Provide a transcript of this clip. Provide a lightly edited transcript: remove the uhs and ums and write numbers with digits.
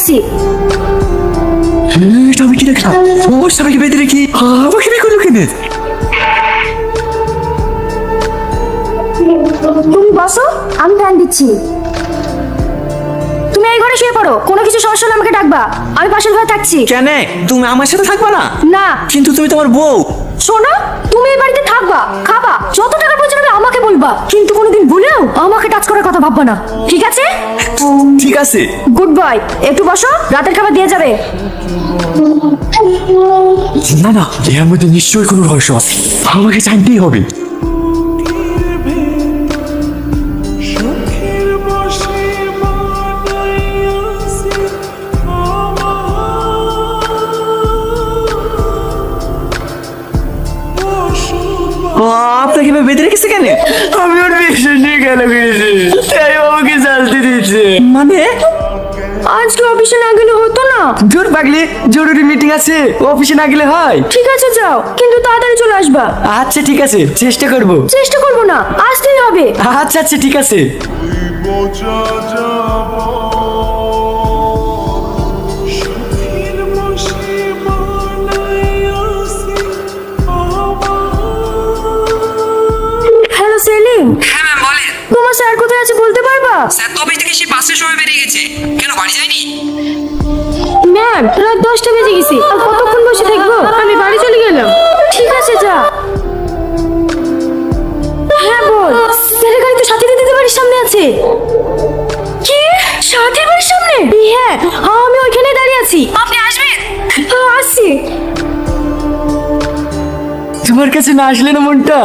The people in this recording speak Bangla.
আসছি। এটা আমি কি দেখলাম? ওর সবাইকে বেঁধে রেখে আমাকে বিয়ে করলো কেন? তুমি বসো, আমি ফ্যান দিচ্ছি। তুমি এই ঘরে শুয়ে পড়ো, কোনো কিছু সমস্যা হলে আমাকে ডাকবা, আমি পাশের ঘরে থাকছি। কেন তুমি আমার সাথে থাকবা না? না। কিন্তু তুমি তোমার বউ। শোনো, তুমি এই বাড়িতে থাকবা, খাবা, যত টাকা প্রয়োজন হবে আমাকে বলবা, কিন্তু কোনোদিন ভুলেও আমাকে টাচ করার কথা ভাববা না, ঠিক আছে? ঠিক আছে। Good boy. একটু বসো, রাতের খাবার দিয়ে যাবে। না না, এর মধ্যে নিশ্চয়ই কোনো রহস্য আছে, আমাকে জানতেই হবে। আপনাকে বেঁধে রেখেছে কেন? আমি ওর বিশ্বাস নিয়ে গেল ফিরেছি, তাই আমাকে শাস্তি দিচ্ছে। মানে আজকে অফিসে না গেলে হতো না? জোর পাগলি, জরুরি মিটিং আছে, অফিসে না গেলে হয়? ঠিক আছে যাও, কিন্তু তাড়াতাড়ি চলে আসবা। আচ্ছা ঠিক আছে, চেষ্টা করব। চেষ্টা করবো না, আসতেই হবে। আচ্ছা আচ্ছা ঠিক আছে। হ্যালো সেলিম, হ্যাঁ ম্যাম বলেন। তোমার স্যার কোথায় আছে বলতে পারবা? স্যার তো অফিস থেকে সেই 5টার সময় বেরিয়ে গেছে, কেন বাড়ি যায়নি? ম্যাম, রাত 10টা বেজে গেছে, আর কতক্ষণ বসে থাকবো? আমি বাড়ি চলে গেলাম। ঠিক আছে যা। হ্যাঁ বল। স্যারের গাড়ি তো সাথীদের দিতে বাড়ির সামনে আছে। কি? সাথীর বাড়ির সামনে? হ্যাঁ, আমি ওইখানে দাঁড়িয়ে আছি। আপনি আসবেন? আসছি। তোমার কাছে না আসলে না মনটা